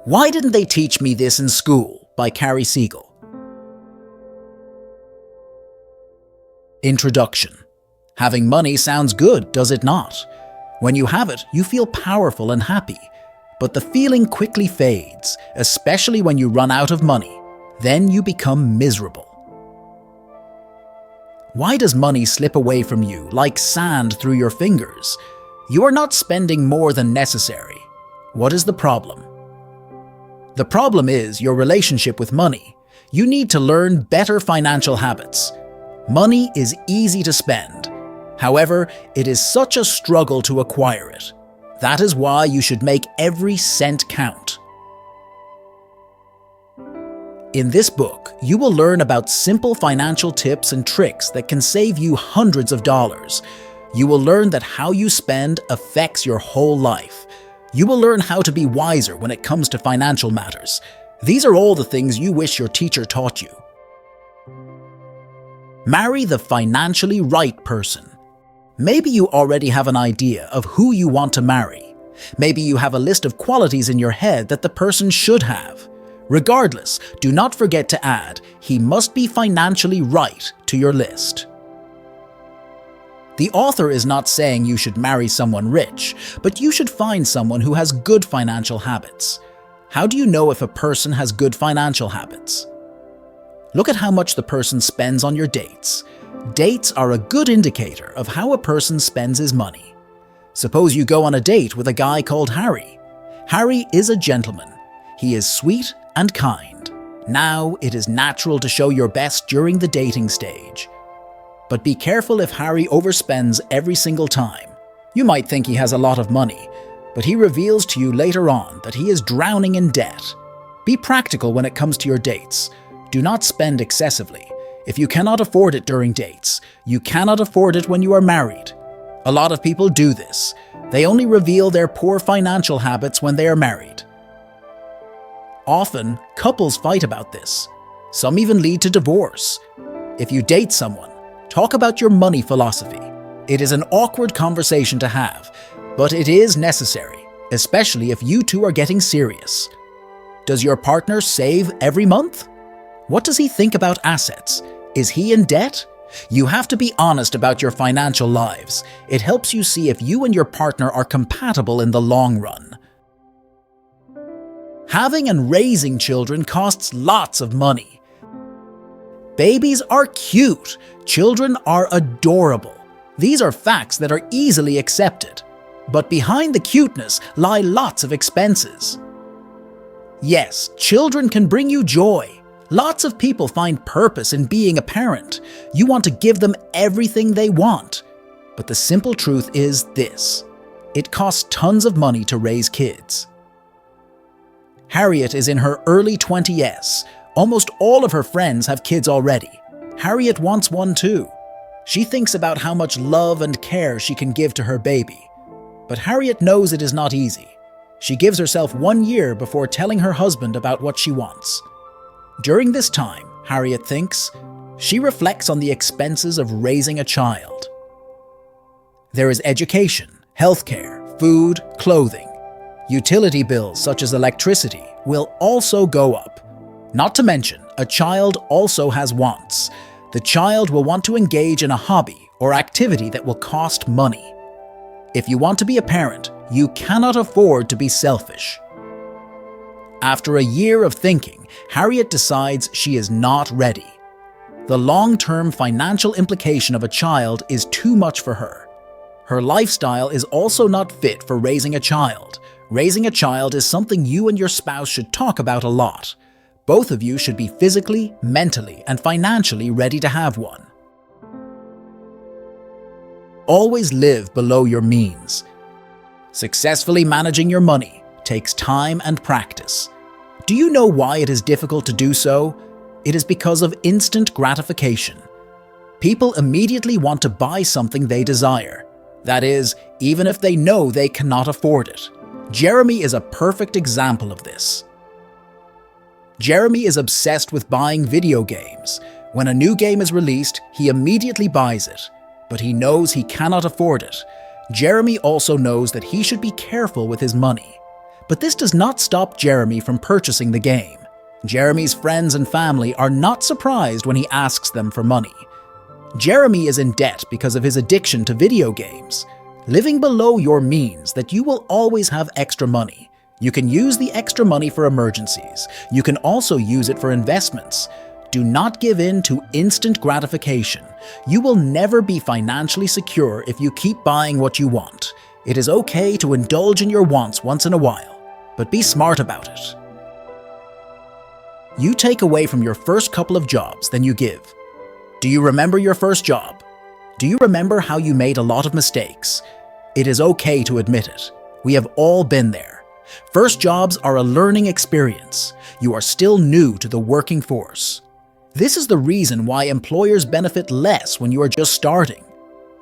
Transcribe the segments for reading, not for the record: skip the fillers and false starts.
Why Didn't They Teach Me This in School by Cary Siegel. Introduction. Having money sounds good, does it not? When you have it, you feel powerful and happy. But the feeling quickly fades, especially when you run out of money. Then you become miserable. Why does money slip away from you like sand through your fingers? You are not spending more than necessary. What is the problem? The problem is your relationship with money. You need to learn better financial habits. Money is easy to spend. However, it is such a struggle to acquire it. That is why you should make every cent count. In this book, you will learn about simple financial tips and tricks that can save you hundreds of dollars. You will learn that how you spend affects your whole life. You will learn how to be wiser when it comes to financial matters. These are all the things you wish your teacher taught you. Marry the financially right person. Maybe you already have an idea of who you want to marry. Maybe you have a list of qualities in your head that the person should have. Regardless, do not forget to add, he must be financially right to your list. The author is not saying you should marry someone rich, but you should find someone who has good financial habits. How do you know if a person has good financial habits? Look at how much the person spends on your dates. Dates are a good indicator of how a person spends his money. Suppose you go on a date with a guy called Harry. Harry is a gentleman. He is sweet and kind. Now, it is natural to show your best during the dating stage. But be careful if Harry overspends every single time. You might think he has a lot of money, but he reveals to you later on that he is drowning in debt. Be practical when it comes to your dates. Do not spend excessively. If you cannot afford it during dates, you cannot afford it when you are married. A lot of people do this. They only reveal their poor financial habits when they are married. Often, couples fight about this. Some even lead to divorce. If you date someone, talk about your money philosophy. It is an awkward conversation to have, but it is necessary, especially if you two are getting serious. Does your partner save every month? What does he think about assets? Is he in debt? You have to be honest about your financial lives. It helps you see if you and your partner are compatible in the long run. Having and raising children costs lots of money. Babies are cute. Children are adorable. These are facts that are easily accepted. But behind the cuteness lie lots of expenses. Yes, children can bring you joy. Lots of people find purpose in being a parent. You want to give them everything they want. But the simple truth is this: it costs tons of money to raise kids. Harriet is in her early 20s. Almost all of her friends have kids already. Harriet wants one too. She thinks about how much love and care she can give to her baby. But Harriet knows it is not easy. She gives herself 1 year before telling her husband about what she wants. During this time, Harriet thinks, she reflects on the expenses of raising a child. There is education, healthcare, food, clothing. Utility bills such as electricity will also go up. Not to mention, a child also has wants. The child will want to engage in a hobby or activity that will cost money. If you want to be a parent, you cannot afford to be selfish. After a year of thinking, Harriet decides she is not ready. The long-term financial implication of a child is too much for her. Her lifestyle is also not fit for raising a child. Raising a child is something you and your spouse should talk about a lot. Both of you should be physically, mentally, and financially ready to have one. Always live below your means. Successfully managing your money takes time and practice. Do you know why it is difficult to do so? It is because of instant gratification. People immediately want to buy something they desire. That is, even if they know they cannot afford it. Jeremy is a perfect example of this. Jeremy is obsessed with buying video games. When a new game is released, he immediately buys it. But he knows he cannot afford it. Jeremy also knows that he should be careful with his money. But this does not stop Jeremy from purchasing the game. Jeremy's friends and family are not surprised when he asks them for money. Jeremy is in debt because of his addiction to video games. Living below your means that you will always have extra money. You can use the extra money for emergencies. You can also use it for investments. Do not give in to instant gratification. You will never be financially secure if you keep buying what you want. It is okay to indulge in your wants once in a while, but be smart about it. You take away from your first couple of jobs, then you give. Do you remember your first job? Do you remember how you made a lot of mistakes? It is okay to admit it. We have all been there. First jobs are a learning experience. You are still new to the working force. This is the reason why employers benefit less when you are just starting.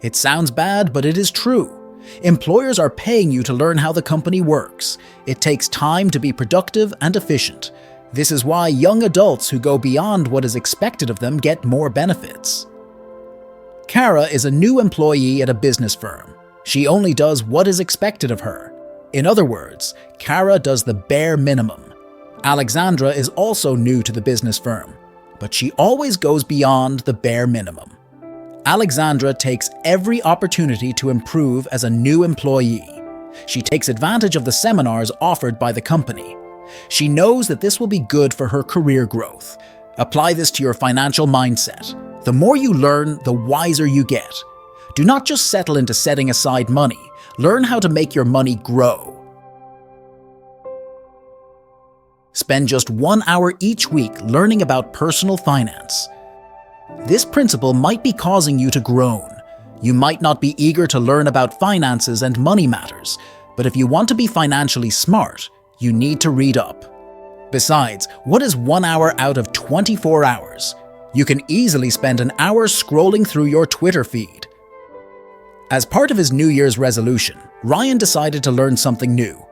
It sounds bad, but it is true. Employers are paying you to learn how the company works. It takes time to be productive and efficient. This is why young adults who go beyond what is expected of them get more benefits. Kara is a new employee at a business firm. She only does what is expected of her. In other words, Kara does the bare minimum. Alexandra is also new to the business firm, but she always goes beyond the bare minimum. Alexandra takes every opportunity to improve as a new employee. She takes advantage of the seminars offered by the company. She knows that this will be good for her career growth. Apply this to your financial mindset. The more you learn, the wiser you get. Do not just settle into setting aside money. Learn how to make your money grow. Spend just 1 hour each week learning about personal finance. This principle might be causing you to groan. You might not be eager to learn about finances and money matters, but if you want to be financially smart, you need to read up. Besides, what is 1 hour out of 24 hours? You can easily spend an hour scrolling through your Twitter feed. As part of his New Year's resolution, Ryan decided to learn something new.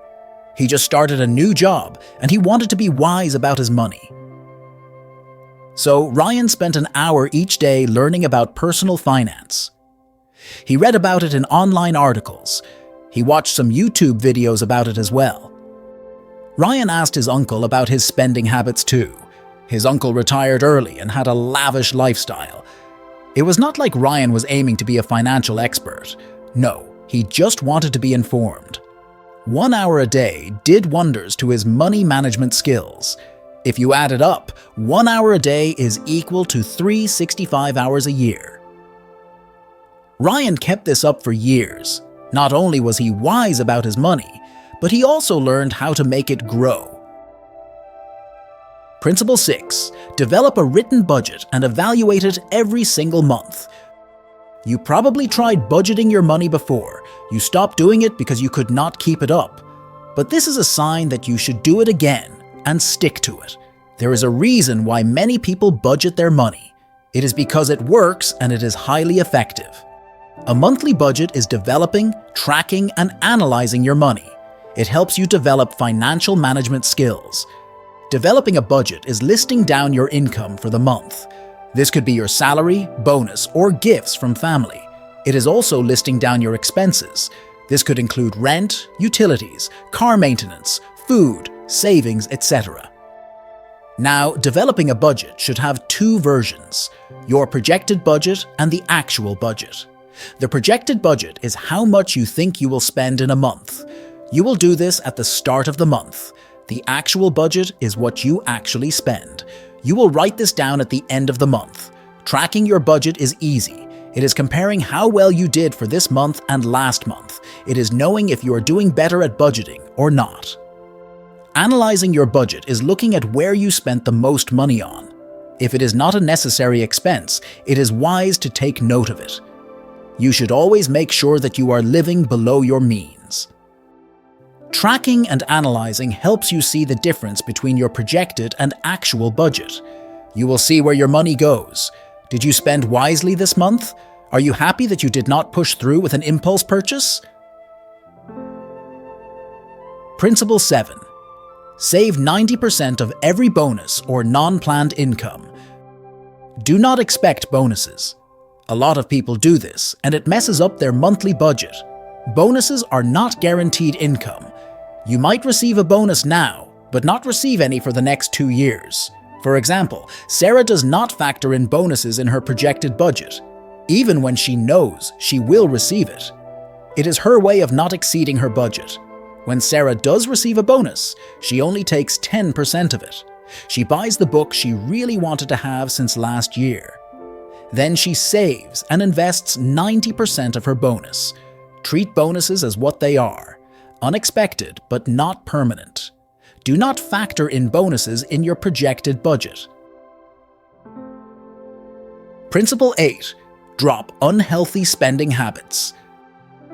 He just started a new job, and he wanted to be wise about his money. So Ryan spent an hour each day learning about personal finance. He read about it in online articles. He watched some YouTube videos about it as well. Ryan asked his uncle about his spending habits too. His uncle retired early and had a lavish lifestyle. It was not like Ryan was aiming to be a financial expert. No, he just wanted to be informed. 1 hour a day did wonders to his money management skills. If you add it up, 1 hour a day is equal to 365 hours a year. Ryan kept this up for years. Not only was he wise about his money, but he also learned how to make it grow. Principle 6. Develop a written budget and evaluate it every single month. You probably tried budgeting your money before. You stopped doing it because you could not keep it up. But this is a sign that you should do it again and stick to it. There is a reason why many people budget their money. It is because it works and it is highly effective. A monthly budget is developing, tracking, and analyzing your money. It helps you develop financial management skills. Developing a budget is listing down your income for the month. This could be your salary, bonus, or gifts from family. It is also listing down your expenses. This could include rent, utilities, car maintenance, food, savings, etc. Now, developing a budget should have two versions: your projected budget and the actual budget. The projected budget is how much you think you will spend in a month. You will do this at the start of the month. The actual budget is what you actually spend. You will write this down at the end of the month. Tracking your budget is easy. It is comparing how well you did for this month and last month. It is knowing if you are doing better at budgeting or not. Analyzing your budget is looking at where you spent the most money on. If it is not a necessary expense, it is wise to take note of it. You should always make sure that you are living below your means. Tracking and analyzing helps you see the difference between your projected and actual budget. You will see where your money goes. Did you spend wisely this month? Are you happy that you did not push through with an impulse purchase? Principle 7. Save 90% of every bonus or non-planned income. Do not expect bonuses. A lot of people do this, and it messes up their monthly budget. Bonuses are not guaranteed income. You might receive a bonus now, but not receive any for the next 2 years. For example, Sarah does not factor in bonuses in her projected budget, even when she knows she will receive it. It is her way of not exceeding her budget. When Sarah does receive a bonus, she only takes 10% of it. She buys the book she really wanted to have since last year. Then she saves and invests 90% of her bonus. Treat bonuses as what they are, unexpected but not permanent. Do not factor in bonuses in your projected budget. Principle 8. Drop unhealthy spending habits.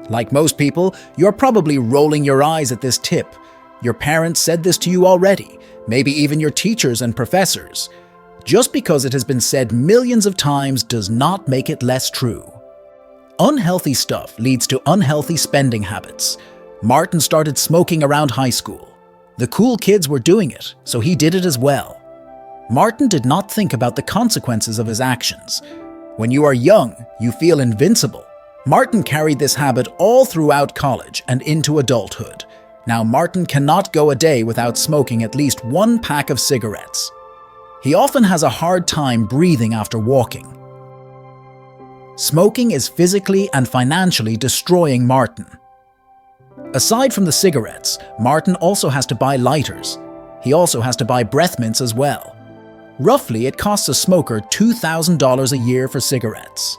Like most people, you're probably rolling your eyes at this tip. Your parents said this to you already, maybe even your teachers and professors. Just because it has been said millions of times does not make it less true. Unhealthy stuff leads to unhealthy spending habits. Martin started smoking around high school. The cool kids were doing it, so he did it as well. Martin did not think about the consequences of his actions. When you are young, you feel invincible. Martin carried this habit all throughout college and into adulthood. Now Martin cannot go a day without smoking at least 1 pack of cigarettes. He often has a hard time breathing after walking. Smoking is physically and financially destroying Martin. Aside from the cigarettes, Martin also has to buy lighters. He also has to buy breath mints as well. Roughly, it costs a smoker $2,000 a year for cigarettes.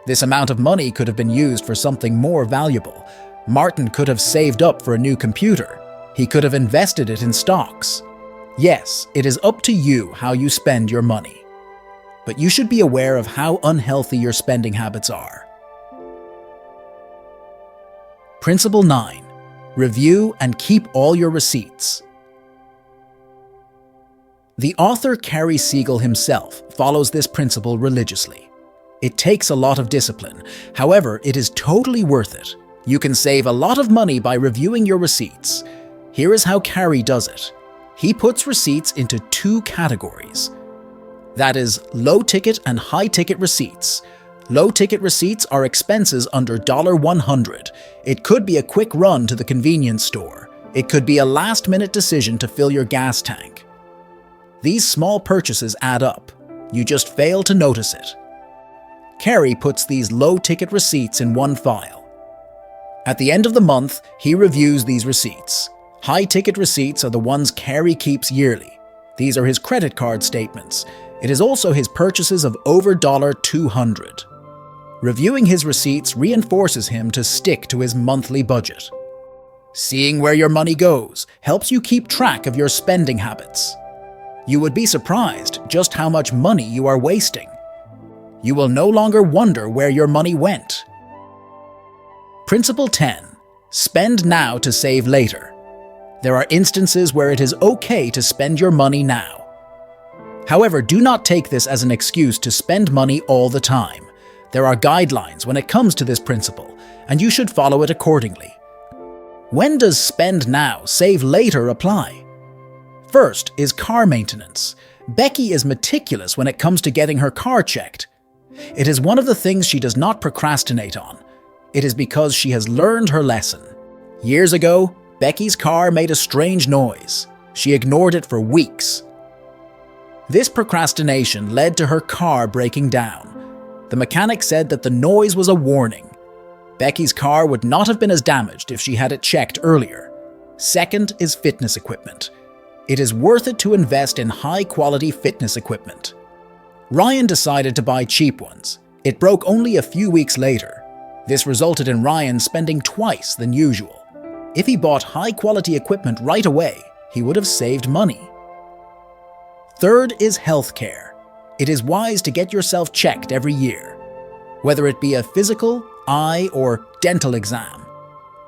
This amount of money could have been used for something more valuable. Martin could have saved up for a new computer. He could have invested it in stocks. Yes, it is up to you how you spend your money. But you should be aware of how unhealthy your spending habits are. Principle 9. Review and keep all your receipts. The author Cary Siegel himself follows this principle religiously. It takes a lot of discipline. However, it is totally worth it. You can save a lot of money by reviewing your receipts. Here is how Cary does it. He puts receipts into 2 categories. That is, low-ticket and high-ticket receipts. Low-ticket receipts are expenses under $100. It could be a quick run to the convenience store. It could be a last-minute decision to fill your gas tank. These small purchases add up. You just fail to notice it. Cary puts these low-ticket receipts in one file. At the end of the month, he reviews these receipts. High-ticket receipts are the ones Cary keeps yearly. These are his credit card statements. It is also his purchases of over $200. Reviewing his receipts reinforces him to stick to his monthly budget. Seeing where your money goes helps you keep track of your spending habits. You would be surprised just how much money you are wasting. You will no longer wonder where your money went. Principle 10. Spend now to save later. There are instances where it is okay to spend your money now. However, do not take this as an excuse to spend money all the time. There are guidelines when it comes to this principle, and you should follow it accordingly. When does spend now, save later apply? First is car maintenance. Becky is meticulous when it comes to getting her car checked. It is one of the things she does not procrastinate on. It is because she has learned her lesson. Years ago, Becky's car made a strange noise. She ignored it for weeks. This procrastination led to her car breaking down. The mechanic said that the noise was a warning. Becky's car would not have been as damaged if she had it checked earlier. Second is fitness equipment. It is worth it to invest in high-quality fitness equipment. Ryan decided to buy cheap ones. It broke only a few weeks later. This resulted in Ryan spending twice than usual. If he bought high-quality equipment right away, he would have saved money. Third is healthcare. It is wise to get yourself checked every year, whether it be a physical, eye, or dental exam.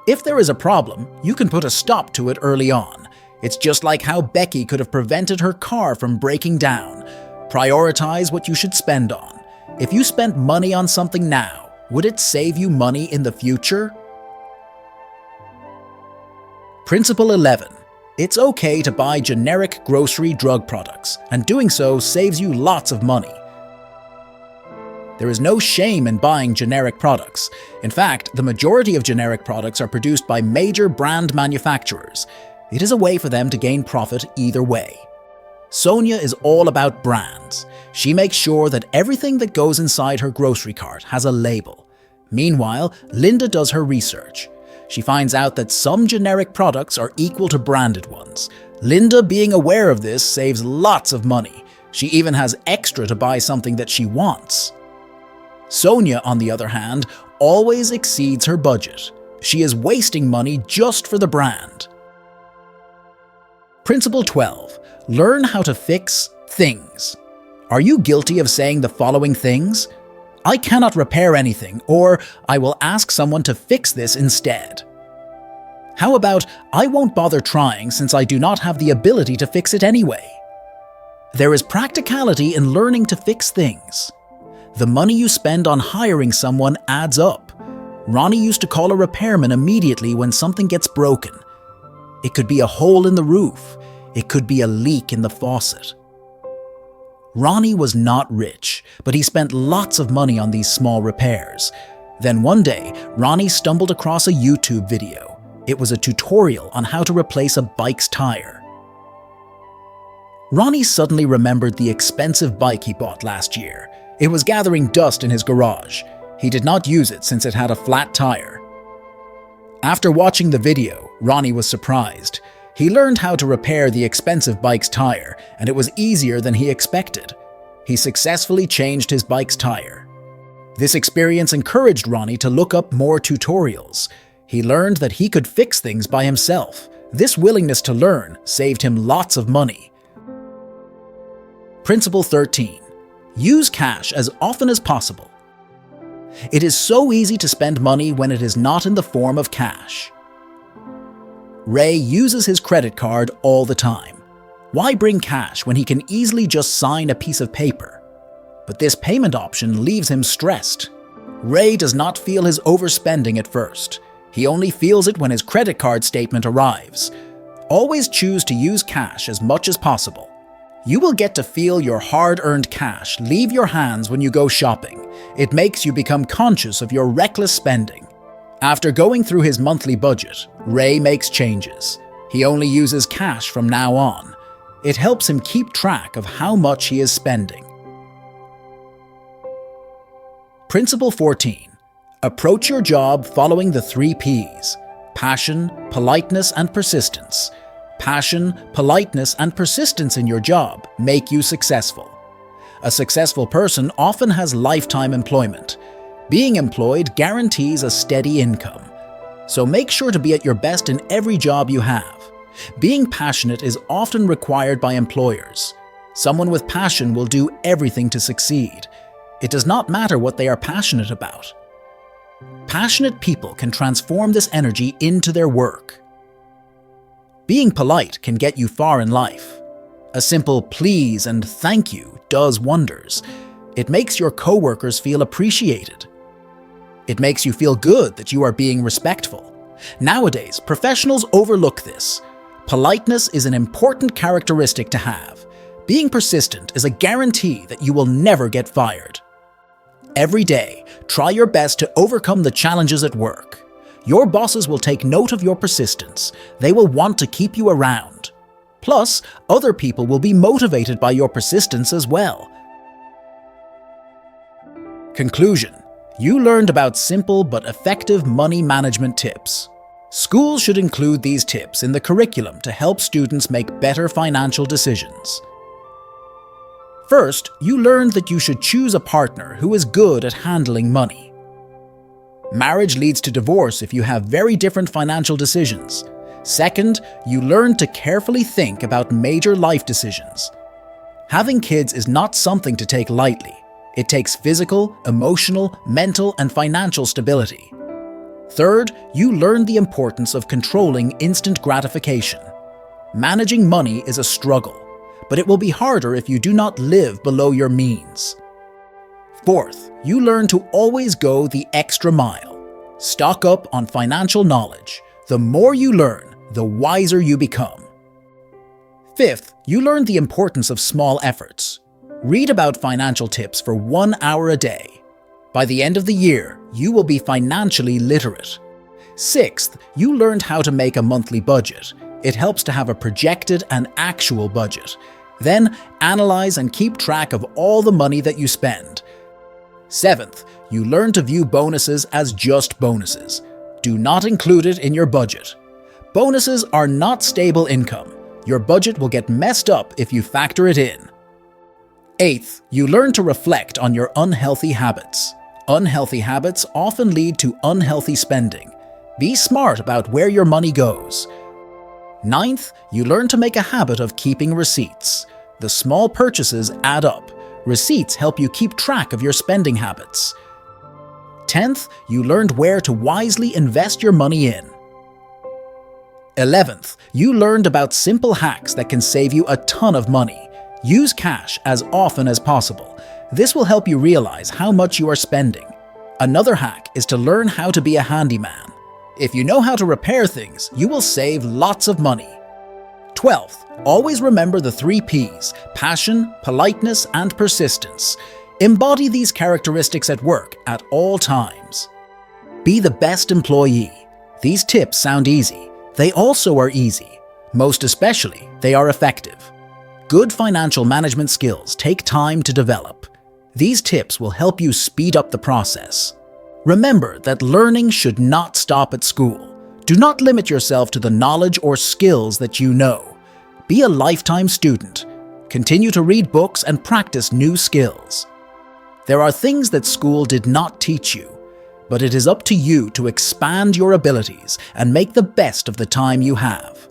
If there is a problem, you can put a stop to it early on. It's just like how Becky could have prevented her car from breaking down. Prioritize what you should spend on. If you spent money on something now, would it save you money in the future? Principle 11. It's okay to buy generic grocery drug products, and doing so saves you lots of money. There is no shame in buying generic products. In fact, the majority of generic products are produced by major brand manufacturers. It is a way for them to gain profit either way. Sonia is all about brands. She makes sure that everything that goes inside her grocery cart has a label. Meanwhile, Linda does her research. She finds out that some generic products are equal to branded ones. Linda, being aware of this, saves lots of money. She even has extra to buy something that she wants. Sonia, on the other hand, always exceeds her budget. She is wasting money just for the brand. Principle 12. Learn how to fix things. Are you guilty of saying the following things? I cannot repair anything, or I will ask someone to fix this instead. How about, I won't bother trying since I do not have the ability to fix it anyway? There is practicality in learning to fix things. The money you spend on hiring someone adds up. Ronnie used to call a repairman immediately when something gets broken. It could be a hole in the roof. It could be a leak in the faucet. Ronnie was not rich, but he spent lots of money on these small repairs. Then one day, Ronnie stumbled across a YouTube video. It was a tutorial on how to replace a bike's tire. Ronnie suddenly remembered the expensive bike he bought last year. It was gathering dust in his garage. He did not use it since it had a flat tire. After watching the video, Ronnie was surprised. He learned how to repair the expensive bike's tire, and it was easier than he expected. He successfully changed his bike's tire. This experience encouraged Ronnie to look up more tutorials. He learned that he could fix things by himself. This willingness to learn saved him lots of money. Principle 13. Use cash as often as possible. It is so easy to spend money when it is not in the form of cash. Ray uses his credit card all the time. Why bring cash when he can easily just sign a piece of paper? But this payment option leaves him stressed. Ray does not feel his overspending at first. He only feels it when his credit card statement arrives. Always choose to use cash as much as possible. You will get to feel your hard-earned cash leave your hands when you go shopping. It makes you become conscious of your reckless spending. After going through his monthly budget, Ray makes changes. He only uses cash from now on. It helps him keep track of how much he is spending. Principle 14. Approach your job following the 3 P's: passion, politeness, and persistence. Passion, politeness, and persistence in your job make you successful. A successful person often has lifetime employment. Being employed guarantees a steady income. So make sure to be at your best in every job you have. Being passionate is often required by employers. Someone with passion will do everything to succeed. It does not matter what they are passionate about. Passionate people can transform this energy into their work. Being polite can get you far in life. A simple please and thank you does wonders. It makes your coworkers feel appreciated. It makes you feel good that you are being respectful. Nowadays, professionals overlook this. Politeness is an important characteristic to have. Being persistent is a guarantee that you will never get fired. Every day, try your best to overcome the challenges at work. Your bosses will take note of your persistence. They will want to keep you around. Plus, other people will be motivated by your persistence as well. Conclusion. You learned about simple but effective money management tips. Schools should include these tips in the curriculum to help students make better financial decisions. First, you learned that you should choose a partner who is good at handling money. Marriage leads to divorce if you have very different financial decisions. Second, you learned to carefully think about major life decisions. Having kids is not something to take lightly. It takes physical, emotional, mental, and financial stability. Third, you learned the importance of controlling instant gratification. Managing money is a struggle, but it will be harder if you do not live below your means. Fourth, you learn to always go the extra mile. Stock up on financial knowledge. The more you learn, the wiser you become. Fifth, you learned the importance of small efforts. Read about financial tips for 1 hour a day. By the end of the year, you will be financially literate. 6th, you learned how to make a monthly budget. It helps to have a projected and actual budget. Then, analyze and keep track of all the money that you spend. 7th, you learn to view bonuses as just bonuses. Do not include it in your budget. Bonuses are not stable income. Your budget will get messed up if you factor it in. 8th, you learn to reflect on your unhealthy habits. Unhealthy habits often lead to unhealthy spending. Be smart about where your money goes. 9th, you learn to make a habit of keeping receipts. The small purchases add up. Receipts help you keep track of your spending habits. 10th, you learned where to wisely invest your money in. 11th, you learned about simple hacks that can save you a ton of money. Use cash as often as possible. This will help you realize how much you are spending. Another hack is to learn how to be a handyman. If you know how to repair things, you will save lots of money. 12th, always remember the 3 P's: passion, politeness, and persistence. Embody these characteristics at work at all times. Be the best employee. These tips sound easy. They also are easy. Most especially, they are effective. Good financial management skills take time to develop. These tips will help you speed up the process. Remember that learning should not stop at school. Do not limit yourself to the knowledge or skills that you know. Be a lifetime student. Continue to read books and practice new skills. There are things that school did not teach you, but it is up to you to expand your abilities and make the best of the time you have.